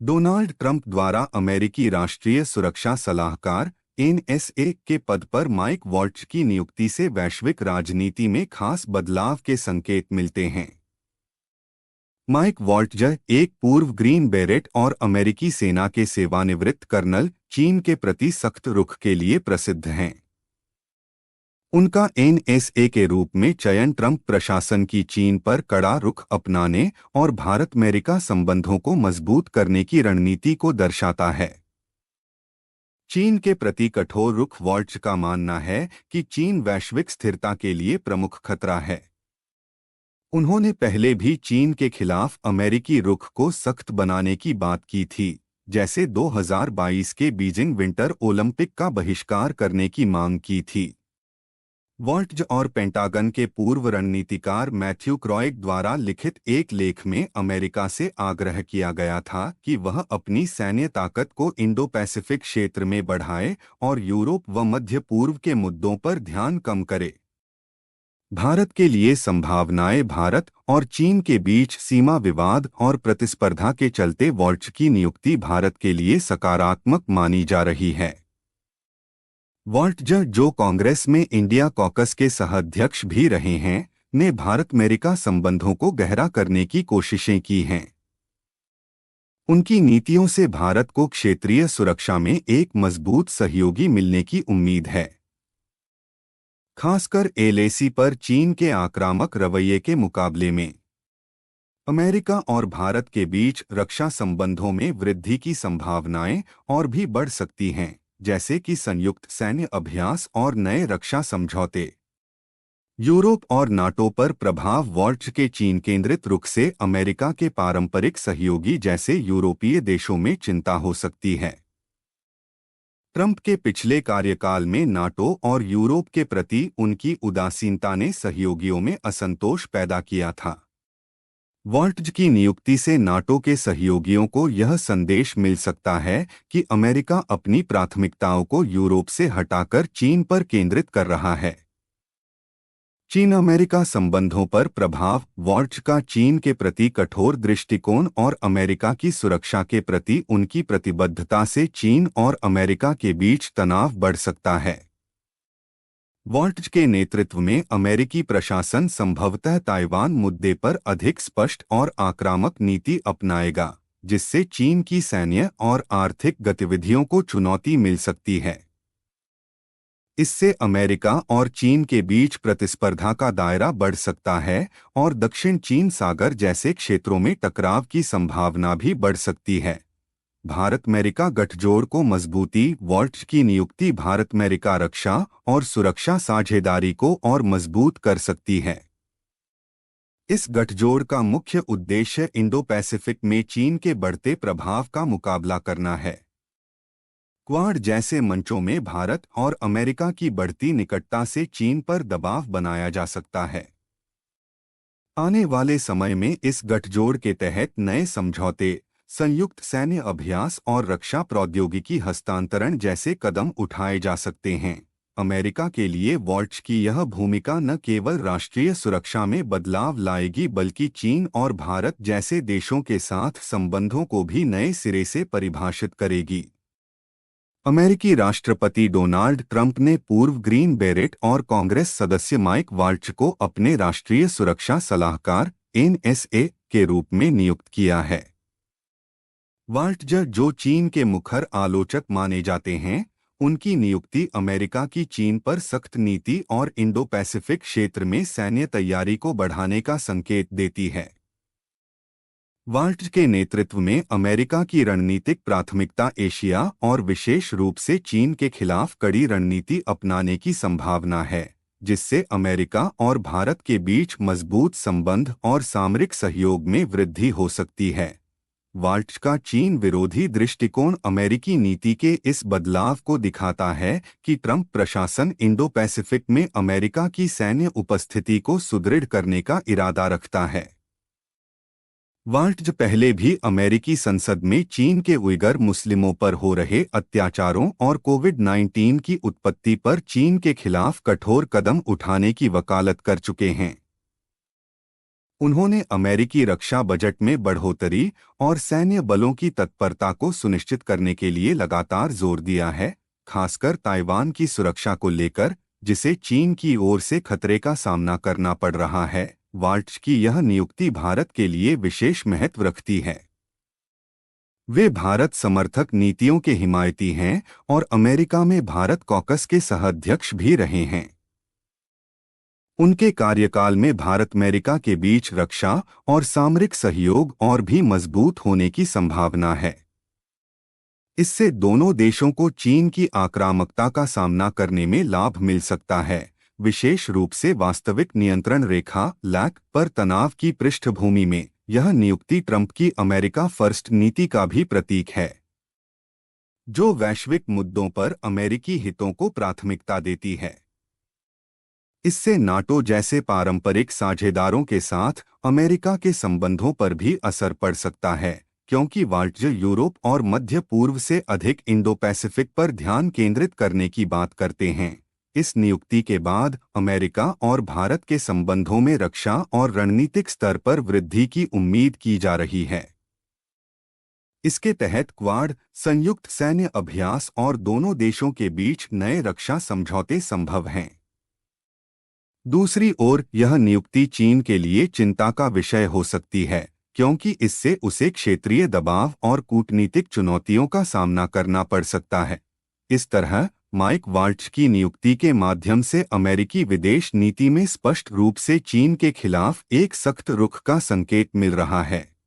Donald Trump द्वारा अमेरिकी राष्ट्रीय सुरक्षा सलाहकार (एनएसए) के पद पर माइक वॉल्ट्ज की नियुक्ति से वैश्विक राजनीति में खास बदलाव के संकेत मिलते हैं। माइक वॉल्ट्ज एक पूर्व ग्रीन बेरेट और अमेरिकी सेना के सेवानिवृत्त कर्नल, चीन के प्रति सख्त रुख के लिए प्रसिद्ध हैं। उनका एनएसए के रूप में चयन ट्रंप प्रशासन की चीन पर कड़ा रुख अपनाने और भारत-अमेरिका संबंधों को मजबूत करने की रणनीति को दर्शाता है। चीन के प्रति कठोर रुख। वॉल्ट्ज का मानना है कि चीन वैश्विक स्थिरता के लिए प्रमुख खतरा है। उन्होंने पहले भी चीन के खिलाफ अमेरिकी रुख को सख्त बनाने की बात की थी, जैसे 2022 के बीजिंग विंटर ओलंपिक का बहिष्कार करने की मांग की थी। वॉल्ट्ज और पेंटागन के पूर्व रणनीतिकार मैथ्यू क्रॉइग द्वारा लिखित एक लेख में अमेरिका से आग्रह किया गया था कि वह अपनी सैन्य ताकत को इंडो पैसिफिक क्षेत्र में बढ़ाए और यूरोप व मध्य पूर्व के मुद्दों पर ध्यान कम करे। भारत के लिए संभावनाएं। भारत और चीन के बीच सीमा विवाद और प्रतिस्पर्धा के चलते वॉल्ट्ज की नियुक्ति भारत के लिए सकारात्मक मानी जा रही है। वॉल्ट्ज, जो कांग्रेस में इंडिया कॉकस के सहाध्यक्ष भी रहे हैं, ने भारत-अमेरिका संबंधों को गहरा करने की कोशिशें की हैं। उनकी नीतियों से भारत को क्षेत्रीय सुरक्षा में एक मजबूत सहयोगी मिलने की उम्मीद है, खासकर एलएसी पर चीन के आक्रामक रवैये के मुकाबले में। अमेरिका और भारत के बीच रक्षा संबंधों में वृद्धि की संभावनाएं और भी बढ़ सकती हैं, जैसे कि संयुक्त सैन्य अभ्यास और नए रक्षा समझौते। यूरोप और नाटो पर प्रभाव। वॉल्ट्ज के चीन केंद्रित रुख से अमेरिका के पारंपरिक सहयोगी जैसे यूरोपीय देशों में चिंता हो सकती है। ट्रंप के पिछले कार्यकाल में नाटो और यूरोप के प्रति उनकी उदासीनता ने सहयोगियों में असंतोष पैदा किया था। वॉल्ट्ज की नियुक्ति से नाटो के सहयोगियों को यह संदेश मिल सकता है कि अमेरिका अपनी प्राथमिकताओं को यूरोप से हटाकर चीन पर केंद्रित कर रहा है। चीन अमेरिका संबंधों पर प्रभाव। वॉल्ट्ज का चीन के प्रति कठोर दृष्टिकोण और अमेरिका की सुरक्षा के प्रति उनकी प्रतिबद्धता से चीन और अमेरिका के बीच तनाव बढ़ सकता है। वॉल्ट्ज के नेतृत्व में अमेरिकी प्रशासन संभवतः ताइवान मुद्दे पर अधिक स्पष्ट और आक्रामक नीति अपनाएगा, जिससे चीन की सैन्य और आर्थिक गतिविधियों को चुनौती मिल सकती है। इससे अमेरिका और चीन के बीच प्रतिस्पर्धा का दायरा बढ़ सकता है और दक्षिण चीन सागर जैसे क्षेत्रों में टकराव की संभावना भी बढ़ सकती है। भारत-अमेरिका गठजोड़ को मजबूती। वॉल्ट्ज की नियुक्ति भारत-अमेरिका रक्षा और सुरक्षा साझेदारी को और मजबूत कर सकती है। इस गठजोड़ का मुख्य उद्देश्य इंडो पैसिफिक में चीन के बढ़ते प्रभाव का मुकाबला करना है। क्वाड जैसे मंचों में भारत और अमेरिका की बढ़ती निकटता से चीन पर दबाव बनाया जा सकता है। आने वाले समय में इस गठजोड़ के तहत नए समझौते, संयुक्त सैन्य अभ्यास और रक्षा प्रौद्योगिकी हस्तांतरण जैसे कदम उठाए जा सकते हैं। अमेरिका के लिए वॉल्ट्ज की यह भूमिका न केवल राष्ट्रीय सुरक्षा में बदलाव लाएगी बल्कि चीन और भारत जैसे देशों के साथ संबंधों को भी नए सिरे से परिभाषित करेगी। अमेरिकी राष्ट्रपति डोनाल्ड ट्रंप ने पूर्व ग्रीन बेरेट और कांग्रेस सदस्य माइक वॉल्ट्ज को अपने राष्ट्रीय सुरक्षा सलाहकार (एनएसए) के रूप में नियुक्त किया है। वॉल्ट्ज, जो चीन के मुखर आलोचक माने जाते हैं, उनकी नियुक्ति अमेरिका की चीन पर सख्त नीति और इंडो पैसिफिक क्षेत्र में सैन्य तैयारी को बढ़ाने का संकेत देती है। वॉल्ट्ज के नेतृत्व में अमेरिका की रणनीतिक प्राथमिकता एशिया और विशेष रूप से चीन के खिलाफ कड़ी रणनीति अपनाने की संभावना है, जिससे अमेरिका और भारत के बीच मजबूत संबंध और सामरिक सहयोग में वृद्धि हो सकती है। वॉल्ट्ज का चीन विरोधी दृष्टिकोण अमेरिकी नीति के इस बदलाव को दिखाता है कि ट्रंप प्रशासन इंडो पैसिफिक में अमेरिका की सैन्य उपस्थिति को सुदृढ़ करने का इरादा रखता है। वॉल्ट्ज पहले भी अमेरिकी संसद में चीन के उइगर मुस्लिमों पर हो रहे अत्याचारों और कोविड-19 की उत्पत्ति पर चीन के खिलाफ कठोर कदम उठाने की वकालत कर चुके हैं। उन्होंने अमेरिकी रक्षा बजट में बढ़ोतरी और सैन्य बलों की तत्परता को सुनिश्चित करने के लिए लगातार जोर दिया है, खासकर ताइवान की सुरक्षा को लेकर, जिसे चीन की ओर से खतरे का सामना करना पड़ रहा है। वाल्ट्ज की यह नियुक्ति भारत के लिए विशेष महत्व रखती है। वे भारत समर्थक नीतियों के हिमायती हैं और अमेरिका में भारत कॉकस के सह-अध्यक्ष भी रहे हैं। उनके कार्यकाल में भारत अमेरिका के बीच रक्षा और सामरिक सहयोग और भी मजबूत होने की संभावना है। इससे दोनों देशों को चीन की आक्रामकता का सामना करने में लाभ मिल सकता है, विशेष रूप से वास्तविक नियंत्रण रेखा लैक पर तनाव की पृष्ठभूमि में। यह नियुक्ति ट्रंप की अमेरिका फर्स्ट नीति का भी प्रतीक है, जो वैश्विक मुद्दों पर अमेरिकी हितों को प्राथमिकता देती है। इससे नाटो जैसे पारंपरिक साझेदारों के साथ अमेरिका के संबंधों पर भी असर पड़ सकता है, क्योंकि वाल्ट्ज यूरोप और मध्य पूर्व से अधिक इंडो पैसिफिक पर ध्यान केंद्रित करने की बात करते हैं। इस नियुक्ति के बाद अमेरिका और भारत के संबंधों में रक्षा और रणनीतिक स्तर पर वृद्धि की उम्मीद की जा रही है। इसके तहत क्वाड, संयुक्त सैन्य अभ्यास और दोनों देशों के बीच नए रक्षा समझौते संभव हैं। दूसरी ओर, यह नियुक्ति चीन के लिए चिंता का विषय हो सकती है, क्योंकि इससे उसे क्षेत्रीय दबाव और कूटनीतिक चुनौतियों का सामना करना पड़ सकता है। इस तरह माइक वाल्ट्ज की नियुक्ति के माध्यम से अमेरिकी विदेश नीति में स्पष्ट रूप से चीन के खिलाफ एक सख्त रुख का संकेत मिल रहा है।